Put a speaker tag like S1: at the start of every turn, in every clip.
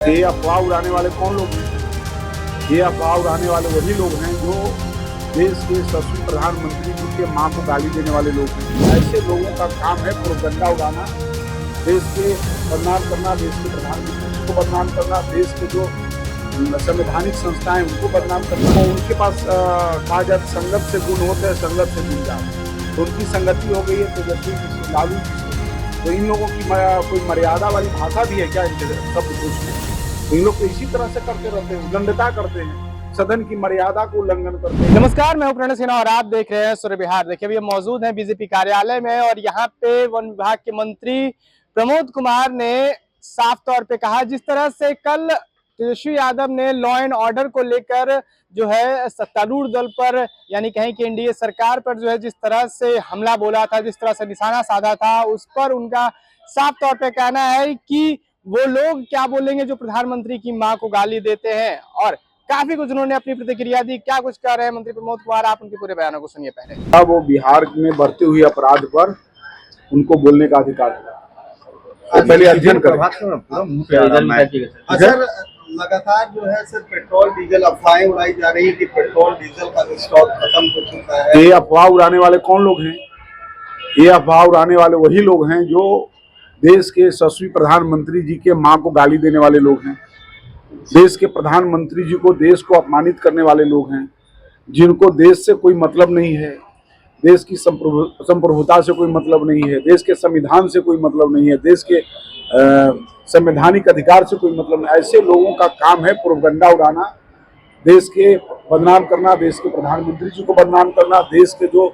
S1: ये अफवाह उड़ाने वाले कौन लोग हैं? ये अफवाह उड़ाने वाले वही लोग हैं जो देश के यशस्वी प्रधानमंत्री जी के मां को गाली देने वाले लोग हैं। ऐसे लोगों का काम है प्रोपेगेंडा उड़ाना, देश के बदनाम करना, देश के प्रधानमंत्री को बदनाम करना, देश के जो संवैधानिक संस्थाएं उनको बदनाम करना। तो उनके पास कहा जाए संगत से गुण होते हैं, संगत से गुण जाते। तो उनकी संगति हो गई है तेजस्वी जी से, लालू जी से। तो इन लोगों की कोई मर्यादा वाली भाषा भी है क्या इनके सब कुछ में? तो इन लोग तो इसी तरह से करते रहते हैं, उल्लंघनता करते हैं, सदन की मर्यादा को उल्लंघन करते हैं।
S2: नमस्कार, मैं प्रणय सिन्हा और आप देख रहे हैं सूर्य बिहार। देखिए अभी हम मौजूद हैं बीजेपी कार्यालय में और यहाँ पे वन विभाग के मंत्री प्रमोद कुमार ने साफ तौर पे कहा, जिस तरह से कल तेजस्वी यादव ने लॉ एंड ऑर्डर को लेकर जो है सत्तारूढ़ दल पर यानी कहीं कि एनडीए सरकार पर जो है जिस तरह से हमला बोला था, जिस तरह से निशाना साधा था, उस पर उनका साफ तौर पे कहना है कि वो लोग क्या बोलेंगे जो प्रधानमंत्री की मां को गाली देते हैं। और काफी कुछ उन्होंने अपनी प्रतिक्रिया दी। क्या कुछ कह रहे हैं मंत्री प्रमोद कुमार, आप उनके पूरे बयानों को सुनिए पहले।
S1: अब वो बिहार में बढ़ते हुए अपराध पर उनको बोलने का अधिकार है, पहले अध्ययन करें।
S3: सर लगातार जो है सर पेट्रोल डीजल अफवाहें उड़ाई जा रही है कि पेट्रोल डीजल का स्टॉक खत्म हो चुका है।
S1: ये अफवाह उड़ाने वाले कौन लोग हैं? ये अफवाह उड़ाने वाले वही लोग हैं जो देश के यशस्वी प्रधानमंत्री जी के मां को गाली देने वाले लोग हैं, देश के प्रधानमंत्री जी को, देश को अपमानित करने वाले लोग हैं, जिनको देश से कोई मतलब नहीं है, देश की संप्रभुता से कोई मतलब नहीं है, देश के संविधान से कोई मतलब नहीं है, देश के संवैधानिक अधिकार से कोई मतलब नहीं। ऐसे लोगों का काम है प्रोपेगेंडा उड़ाना, देश के बदनाम करना, देश के प्रधानमंत्री जी को बदनाम करना, देश के जो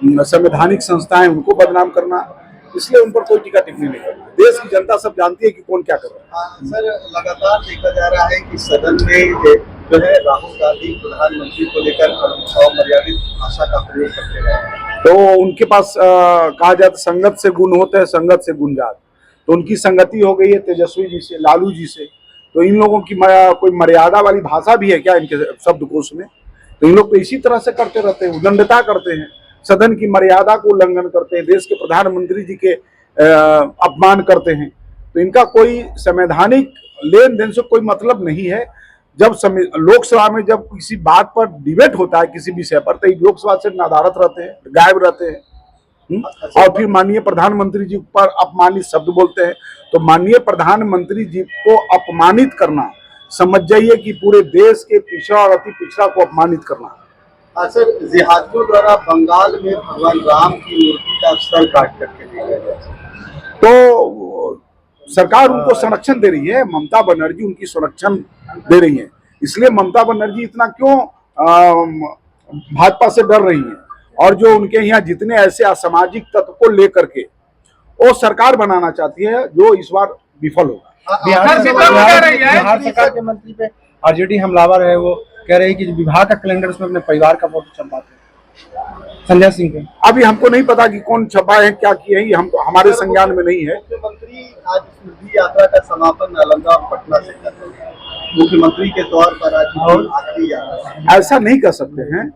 S1: संवैधानिक संस्थाएं उनको बदनाम करना। इसलिए उन पर कोई टीका टिप्पणी नहीं करना। देश की जनता सब जानती है कि कौन क्या कर रहा है।
S3: सर लगातार देखा जा रहा है कि सदन में जो है राहुल गांधी प्रधानमंत्री को लेकर अमर्यादित भाषा का प्रयोग करते रहे।
S1: तो उनके पास कहा जाए तो संगत से गुण होते हैं, संगत से गुण जाते। तो उनकी संगति हो गई है तेजस्वी जी से, लालू जी से। तो इन लोगों की कोई मर्यादा वाली भाषा भी है क्या इनके शब्दकोश में? तो इन लोग तो इसी तरह से करते रहते हैं, उल्लंघनता करते हैं, सदन की मर्यादा को उल्लंघन करते हैं, देश के प्रधानमंत्री जी के अपमान करते हैं। तो इनका कोई संवैधानिक लेन देन से कोई मतलब नहीं है। जब लोकसभा में जब किसी बात पर डिबेट होता है किसी विषय पर, तो लोकसभा से नदारत रहते हैं, गायब रहते हैं और फिर माननीय प्रधानमंत्री जी पर अपमानित शब्द बोलते हैं। तो माननीय प्रधानमंत्री जी को अपमानित करना समझ जाइए कि पूरे देश के पिछड़ा और अति पिछड़ा को अपमानित करना।
S3: सर जिहादियों द्वारा बंगाल में भगवान राम की मूर्ति का स्तर काट करके दिया गया,
S1: तो सरकार उनको संरक्षण दे रही है, ममता बनर्जी उनकी संरक्षण दे रही है। इसलिए ममता बनर्जी इतना क्यों भाजपा से डर रही है? और जो उनके यहाँ जितने ऐसे असामाजिक तत्व को लेकर के वो सरकार बनाना चाहती है, जो इस बार विफल होगा।
S4: बिहार सरकार के मंत्री पे आरजेडी हमलावर है, वो कह रहे हैं कि विभाग का कैलेंडर उसमें अपने परिवार का फोटो छपाते हैं संजय सिंह के।
S1: अभी हमको नहीं पता कि कौन छपा है, क्या किए हैं, हमको हमारे संज्ञान में नहीं है।
S3: मुख्यमंत्री आज स्मृति यात्रा का समापन नालंदा और पटना से कर रहे हैं, मुख्यमंत्री के तौर पर आज आखिरी यात्रा।
S1: ऐसा नहीं कर सकते हैं,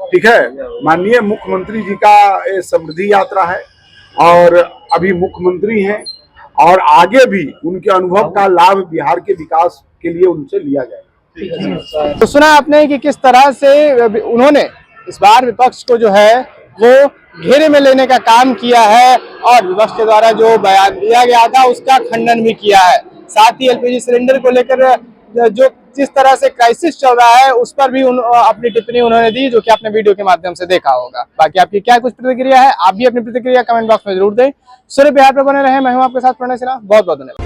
S1: ठीक है। माननीय मुख्यमंत्री जी का समृद्धि यात्रा है और अभी मुख्यमंत्री हैं और आगे भी उनके अनुभव का लाभ बिहार के विकास के लिए उनसे लिया जाएगा।
S2: तो सुना आपने कि किस तरह से उन्होंने इस बार विपक्ष को जो है वो घेरे में लेने का काम किया है और विपक्ष के द्वारा जो बयान दिया गया था उसका खंडन भी किया है। साथ ही एलपीजी सिलेंडर को लेकर जो जिस तरह से क्राइसिस चल रहा है उस पर भी अपनी टिप्पणी उन्होंने दी, जो कि आपने वीडियो के माध्यम से देखा होगा। बाकी आपकी क्या कुछ प्रतिक्रिया है, आप भी अपनी प्रतिक्रिया कमेंट बॉक्स में जरूर दें। सूर्य बिहार पर बने रहे, मैं हूं आपके साथ प्रणय सिन्हा। बहुत बहुत धन्यवाद।